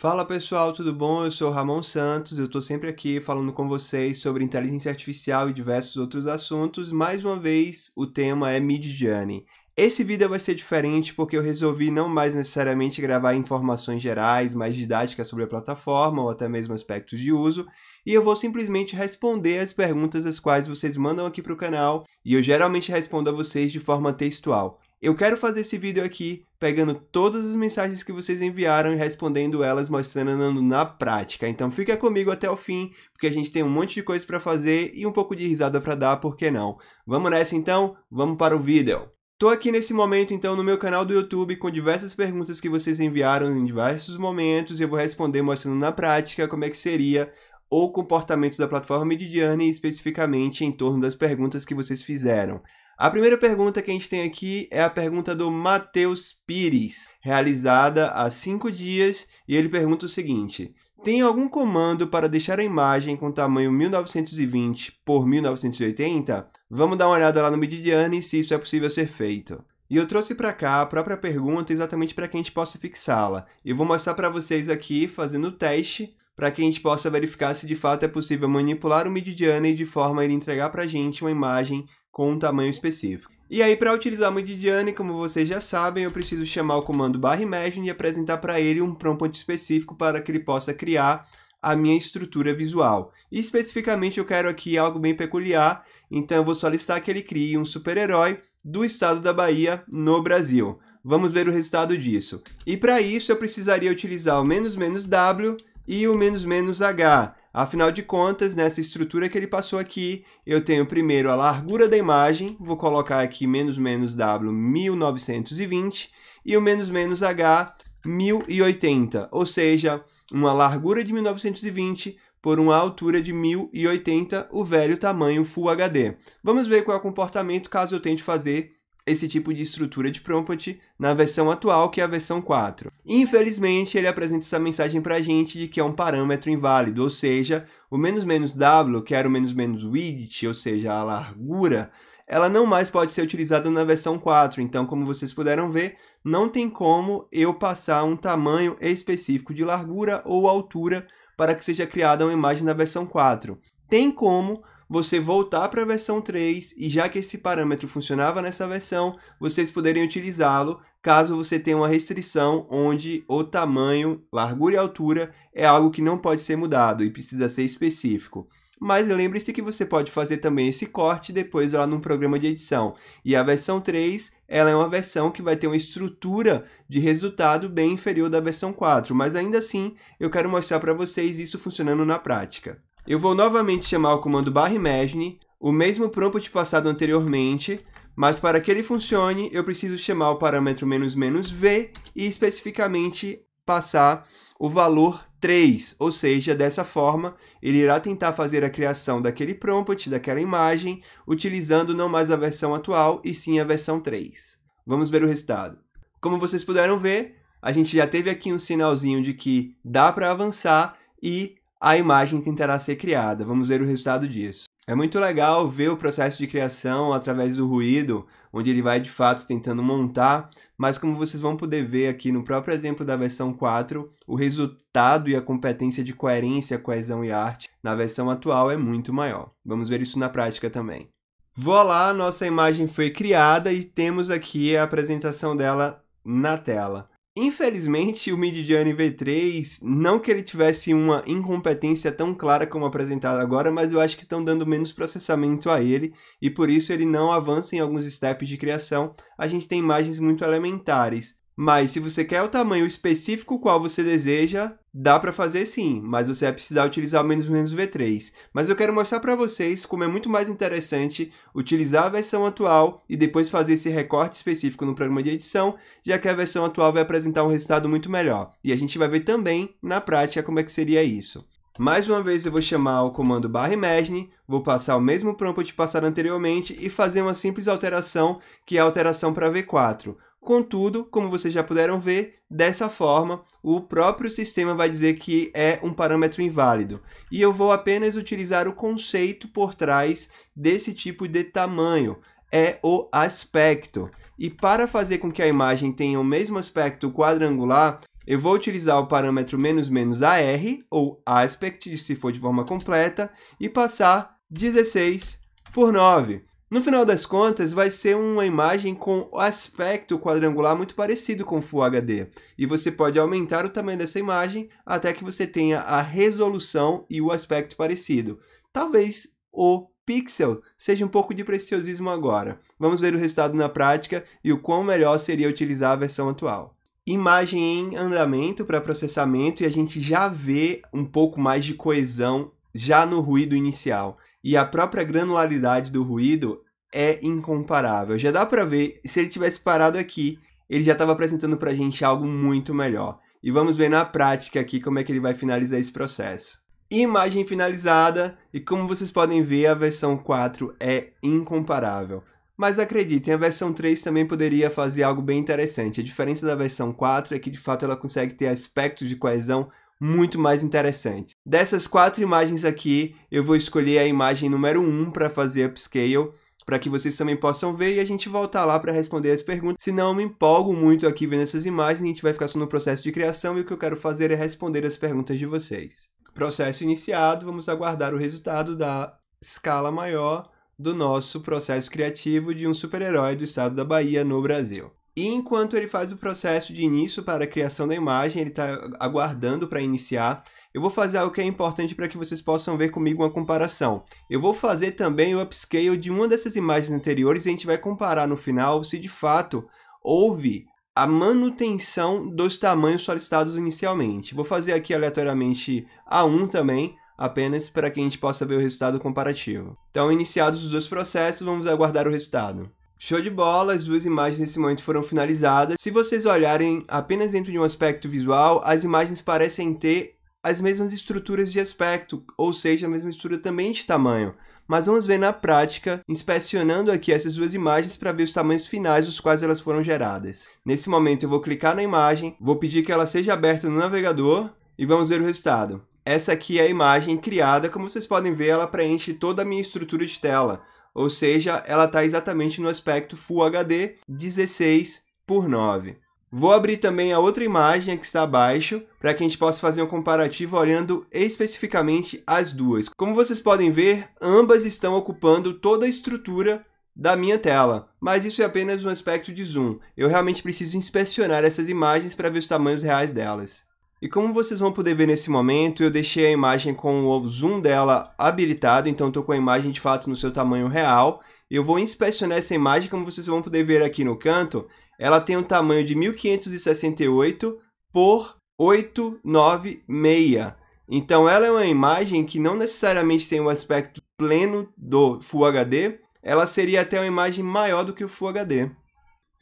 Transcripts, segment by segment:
Fala pessoal, tudo bom? Eu sou o Ramon Santos, eu estou sempre aqui falando com vocês sobre inteligência artificial e diversos outros assuntos. Mais uma vez, o tema é Midjourney. Esse vídeo vai ser diferente porque eu resolvi não mais necessariamente gravar informações gerais, mais didáticas sobre a plataforma ou até mesmo aspectos de uso, e eu vou simplesmente responder as perguntas as quais vocês mandam aqui para o canal, e eu geralmente respondo a vocês de forma textual. Eu quero fazer esse vídeo aqui pegando todas as mensagens que vocês enviaram e respondendo elas, mostrando na prática. Então fica comigo até o fim, porque a gente tem um monte de coisa para fazer e um pouco de risada para dar, por que não? Vamos nessa então? Vamos para o vídeo! Tô aqui nesse momento então no meu canal do YouTube com diversas perguntas que vocês enviaram em diversos momentos e eu vou responder mostrando na prática como é que seria o comportamento da plataforma Midjourney, especificamente em torno das perguntas que vocês fizeram. A primeira pergunta que a gente tem aqui é a pergunta do Matheus Pires, realizada há 5 dias, e ele pergunta o seguinte: tem algum comando para deixar a imagem com tamanho 1920 por 1980? Vamos dar uma olhada lá no Midjourney se isso é possível ser feito. E eu trouxe para cá a própria pergunta exatamente para que a gente possa fixá-la. Eu vou mostrar para vocês aqui, fazendo o teste, para que a gente possa verificar se de fato é possível manipular o Midjourney de forma a ele entregar para a gente uma imagem com um tamanho específico. E aí, para utilizar o Midjourney, como vocês já sabem, eu preciso chamar o comando /imagine e apresentar para ele um prompt específico para que ele possa criar a minha estrutura visual. E especificamente eu quero aqui algo bem peculiar, então eu vou solicitar que ele crie um super-herói do estado da Bahia no Brasil. Vamos ver o resultado disso. E para isso eu precisaria utilizar o "-w" e o "-h". Afinal de contas, nessa estrutura que ele passou aqui, eu tenho primeiro a largura da imagem, vou colocar aqui "-w 1920 e o "-h 1080, ou seja, uma largura de 1920 por uma altura de 1080, o velho tamanho Full HD. Vamos ver qual é o comportamento caso eu tente fazer esse tipo de estrutura de prompt na versão atual, que é a versão 4. Infelizmente, ele apresenta essa mensagem para a gente de que é um parâmetro inválido, ou seja, o "-w", que era o "-width", ou seja, a largura, ela não mais pode ser utilizada na versão 4. Então, como vocês puderam ver, não tem como eu passar um tamanho específico de largura ou altura para que seja criada uma imagem na versão 4. Tem como você voltar para a versão 3 e já que esse parâmetro funcionava nessa versão, vocês poderiam utilizá-lo caso você tenha uma restrição onde o tamanho, largura e altura é algo que não pode ser mudado e precisa ser específico. Mas lembre-se que você pode fazer também esse corte depois lá num programa de edição. E a versão 3, ela é uma versão que vai ter uma estrutura de resultado bem inferior da versão 4, mas ainda assim eu quero mostrar para vocês isso funcionando na prática. Eu vou novamente chamar o comando /imagine, o mesmo prompt passado anteriormente, mas para que ele funcione, eu preciso chamar o parâmetro "-v e especificamente passar o valor 3, ou seja, dessa forma, ele irá tentar fazer a criação daquele prompt, daquela imagem, utilizando não mais a versão atual, e sim a versão 3. Vamos ver o resultado. Como vocês puderam ver, a gente já teve aqui um sinalzinho de que dá para avançar e a imagem tentará ser criada. Vamos ver o resultado disso. É muito legal ver o processo de criação através do ruído, onde ele vai de fato tentando montar, mas como vocês vão poder ver aqui no próprio exemplo da versão 4, o resultado e a competência de coerência, coesão e arte na versão atual é muito maior. Vamos ver isso na prática também. Voilá, nossa imagem foi criada e temos aqui a apresentação dela na tela. Infelizmente, o Midjourney V3, não que ele tivesse uma incompetência tão clara como apresentado agora, mas eu acho que estão dando menos processamento a ele, e por isso ele não avança em alguns steps de criação. A gente tem imagens muito elementares. Mas se você quer o tamanho específico qual você deseja, dá para fazer sim, mas você vai precisar utilizar o "-v3. Mas eu quero mostrar para vocês como é muito mais interessante utilizar a versão atual e depois fazer esse recorte específico no programa de edição, já que a versão atual vai apresentar um resultado muito melhor. E a gente vai ver também na prática como é que seria isso. Mais uma vez eu vou chamar o comando /imagine, vou passar o mesmo prompt passado anteriormente e fazer uma simples alteração, que é a alteração para V4. Contudo, como vocês já puderam ver, dessa forma, o próprio sistema vai dizer que é um parâmetro inválido. E eu vou apenas utilizar o conceito por trás desse tipo de tamanho. É o aspecto. E para fazer com que a imagem tenha o mesmo aspecto quadrangular, eu vou utilizar o parâmetro "-AR", ou aspect, se for de forma completa, e passar 16 por 9. No final das contas, vai ser uma imagem com aspecto quadrangular muito parecido com Full HD. E você pode aumentar o tamanho dessa imagem até que você tenha a resolução e o aspecto parecido. Talvez o pixel seja um pouco de preciosismo agora. Vamos ver o resultado na prática e o quão melhor seria utilizar a versão atual. Imagem em andamento para processamento, e a gente já vê um pouco mais de coesão já no ruído inicial. E a própria granularidade do ruído é incomparável. Já dá para ver, se ele tivesse parado aqui, ele já estava apresentando para a gente algo muito melhor. E vamos ver na prática aqui como é que ele vai finalizar esse processo. Imagem finalizada, e como vocês podem ver, a versão 4 é incomparável. Mas acreditem, a versão 3 também poderia fazer algo bem interessante. A diferença da versão 4 é que, de fato, ela consegue ter aspectos de coesão muito mais interessantes. Dessas 4 imagens aqui, eu vou escolher a imagem número 1 para fazer upscale, para que vocês também possam ver, e a gente volta lá para responder as perguntas. Senão eu me empolgo muito aqui vendo essas imagens, a gente vai ficar só no processo de criação, e o que eu quero fazer é responder as perguntas de vocês. Processo iniciado, vamos aguardar o resultado da escala maior do nosso processo criativo de um super-herói do estado da Bahia no Brasil. E enquanto ele faz o processo de início para a criação da imagem, ele está aguardando para iniciar, eu vou fazer algo que é importante para que vocês possam ver comigo uma comparação. Eu vou fazer também o upscale de uma dessas imagens anteriores, e a gente vai comparar no final se de fato houve a manutenção dos tamanhos solicitados inicialmente. Vou fazer aqui aleatoriamente A1 também, apenas para que a gente possa ver o resultado comparativo. Então, iniciados os dois processos, vamos aguardar o resultado. Show de bola, as duas imagens nesse momento foram finalizadas. Se vocês olharem apenas dentro de um aspecto visual, as imagens parecem ter as mesmas estruturas de aspecto, ou seja, a mesma estrutura também de tamanho. Mas vamos ver na prática, inspecionando aqui essas duas imagens para ver os tamanhos finais dos quais elas foram geradas. Nesse momento eu vou clicar na imagem, vou pedir que ela seja aberta no navegador e vamos ver o resultado. Essa aqui é a imagem criada, como vocês podem ver, ela preenche toda a minha estrutura de tela. Ou seja, ela está exatamente no aspecto Full HD 16 por 9. Vou abrir também a outra imagem que está abaixo, para que a gente possa fazer um comparativo olhando especificamente as duas. Como vocês podem ver, ambas estão ocupando toda a estrutura da minha tela, mas isso é apenas um aspecto de zoom. Eu realmente preciso inspecionar essas imagens para ver os tamanhos reais delas. E como vocês vão poder ver nesse momento, eu deixei a imagem com o zoom dela habilitado, então estou com a imagem de fato no seu tamanho real. Eu vou inspecionar essa imagem, como vocês vão poder ver aqui no canto, ela tem um tamanho de 1568 por 896. Então ela é uma imagem que não necessariamente tem um aspecto pleno do Full HD, ela seria até uma imagem maior do que o Full HD.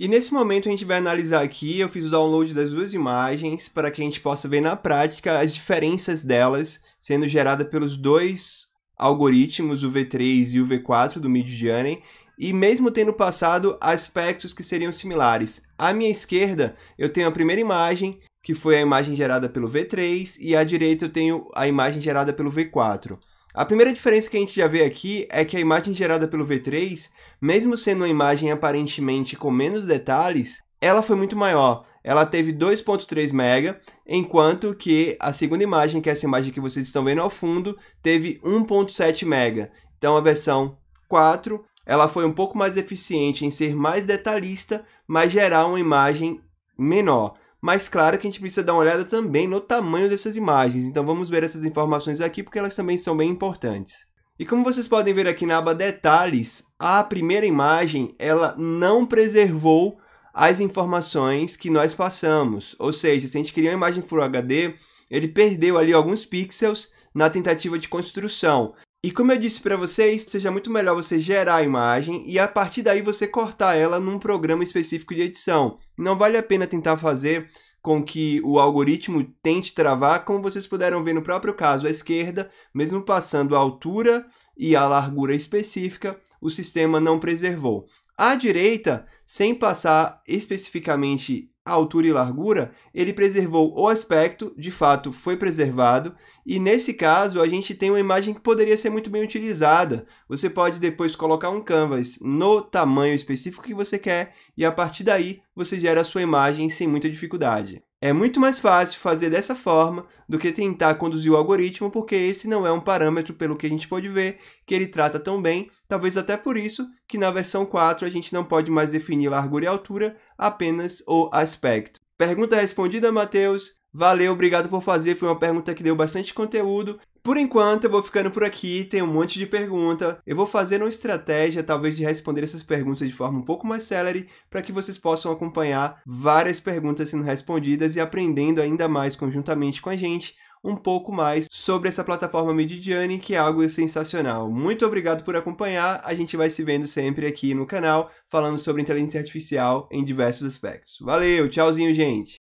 E nesse momento a gente vai analisar aqui, eu fiz o download das duas imagens para que a gente possa ver na prática as diferenças delas sendo geradas pelos dois algoritmos, o V3 e o V4 do Midjourney, e mesmo tendo passado aspectos que seriam similares. À minha esquerda eu tenho a primeira imagem, que foi a imagem gerada pelo V3, e à direita eu tenho a imagem gerada pelo V4. A primeira diferença que a gente já vê aqui é que a imagem gerada pelo V3, mesmo sendo uma imagem aparentemente com menos detalhes, ela foi muito maior. Ela teve 2.3 MB, enquanto que a segunda imagem, que é essa imagem que vocês estão vendo ao fundo, teve 1.7 MB. Então a versão 4, ela foi um pouco mais eficiente em ser mais detalhista, mas gerar uma imagem menor. Mas claro que a gente precisa dar uma olhada também no tamanho dessas imagens, então vamos ver essas informações aqui porque elas também são bem importantes. E como vocês podem ver aqui na aba detalhes, a primeira imagem ela não preservou as informações que nós passamos, ou seja, se a gente queria uma imagem Full HD, ele perdeu ali alguns pixels na tentativa de construção. E como eu disse para vocês, seja muito melhor você gerar a imagem e a partir daí você cortar ela num programa específico de edição. Não vale a pena tentar fazer com que o algoritmo tente travar, como vocês puderam ver no próprio caso à esquerda, mesmo passando a altura e a largura específica, o sistema não preservou. À direita, sem passar especificamente a altura e largura, ele preservou o aspecto, de fato foi preservado, e nesse caso a gente tem uma imagem que poderia ser muito bem utilizada. Você pode depois colocar um canvas no tamanho específico que você quer, e a partir daí você gera a sua imagem sem muita dificuldade. É muito mais fácil fazer dessa forma do que tentar conduzir o algoritmo, porque esse não é um parâmetro, pelo que a gente pode ver, que ele trata tão bem, talvez até por isso que na versão 4 a gente não pode mais definir largura e altura, apenas o aspecto. Pergunta respondida, Matheus. Valeu, obrigado por fazer, foi uma pergunta que deu bastante conteúdo. Por enquanto, eu vou ficando por aqui, tem um monte de pergunta. Eu vou fazer uma estratégia, talvez, de responder essas perguntas de forma um pouco mais célere, para que vocês possam acompanhar várias perguntas sendo respondidas e aprendendo ainda mais conjuntamente com a gente um pouco mais sobre essa plataforma Midjourney, que é algo sensacional. Muito obrigado por acompanhar, a gente vai se vendo sempre aqui no canal, falando sobre inteligência artificial em diversos aspectos. Valeu, tchauzinho, gente!